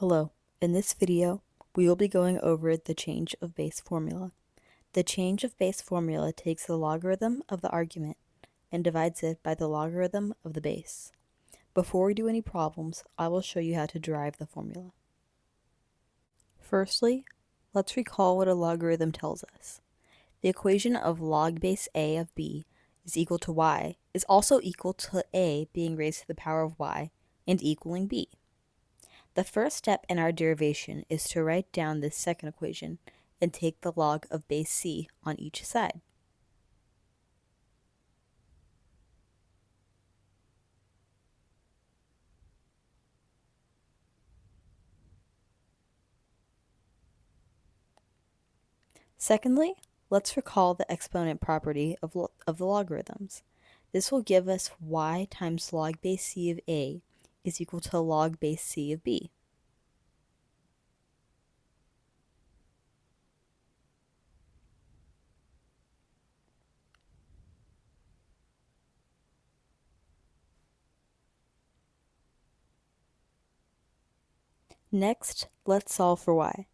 Hello, in this video, we will be going over the change of base formula. The change of base formula takes the logarithm of the argument and divides it by the logarithm of the base. Before we do any problems, I will show you how to derive the formula. Firstly, let's recall what a logarithm tells us. The equation of log base a of b is equal to y is also equal to a being raised to the power of y and equaling b. The first step in our derivation is to write down this second equation and take the log of base c on each side. Secondly, let's recall the exponent property of the logarithms. This will give us y times log base c of a is equal to log base c of b. Next, let's solve for y.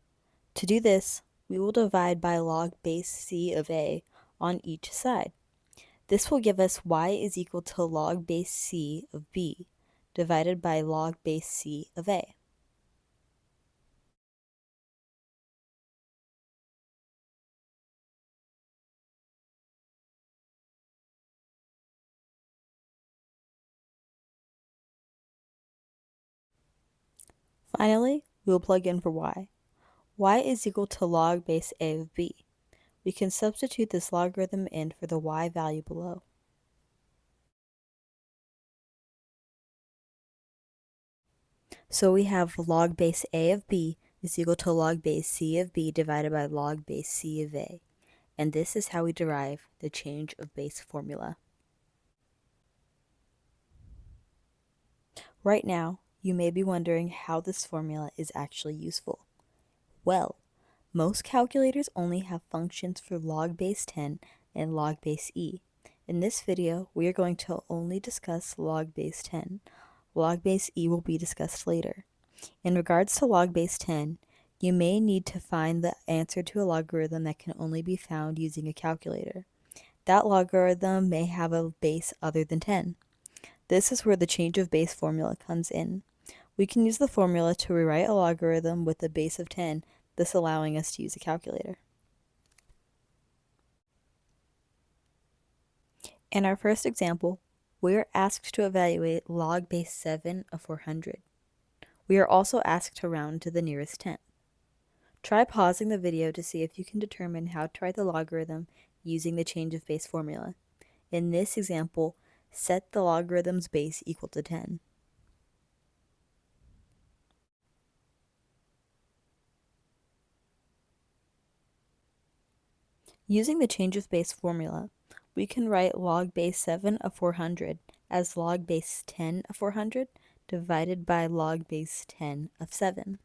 To do this, we will divide by log base c of a on each side. This will give us y is equal to log base c of b divided by log base c of a. Finally, we will plug in for y. Y is equal to log base a of b. We can substitute this logarithm in for the y value below. So we have log base a of b is equal to log base c of b divided by log base c of a. And this is how we derive the change of base formula. Right now, you may be wondering how this formula is actually useful. Well, most calculators only have functions for log base 10 and log base e. In this video, we are going to only discuss log base 10. Log base e will be discussed later. In regards to log base 10, you may need to find the answer to a logarithm that can only be found using a calculator. That logarithm may have a base other than 10. This is where the change of base formula comes in. We can use the formula to rewrite a logarithm with a base of 10, thus allowing us to use a calculator. In our first example, we are asked to evaluate log base 7 of 400. We are also asked to round to the nearest tenth. Try pausing the video to see if you can determine how to write the logarithm using the change of base formula. In this example, set the logarithm's base equal to 10. Using the change of base formula, we can write log base 7 of 400 as log base 10 of 400 divided by log base 10 of 7.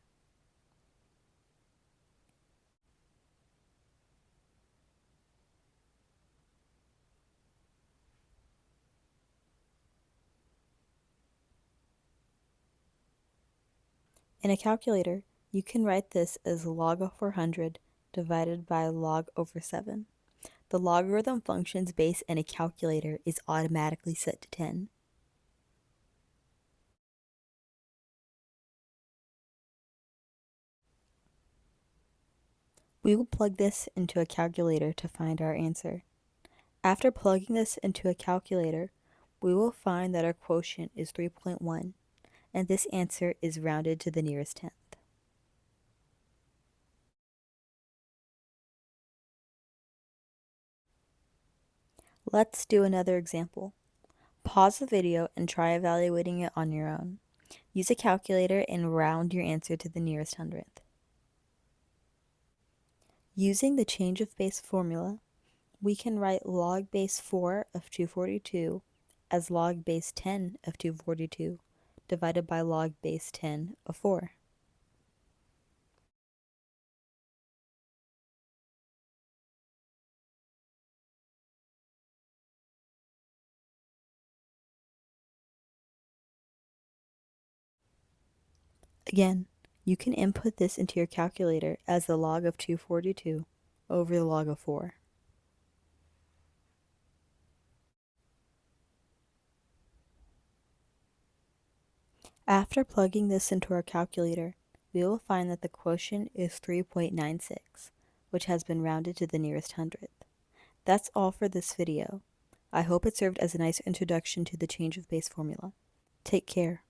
In a calculator, you can write this as log of 400 divided by log over 7. The logarithm function's base in a calculator is automatically set to 10. We will plug this into a calculator to find our answer. After plugging this into a calculator, we will find that our quotient is 3.1, and this answer is rounded to the nearest tenth. Let's do another example. Pause the video and try evaluating it on your own. Use a calculator and round your answer to the nearest hundredth. Using the change of base formula, we can write log base 4 of 242 as log base 10 of 242 divided by log base 10 of 4. Again, You can input this into your calculator as the log of 242 over the log of 4. After plugging this into our calculator, we will find that the quotient is 3.96, which has been rounded to the nearest hundredth. That's all for this video. I hope it served as a nice introduction to the change of base formula. Take care.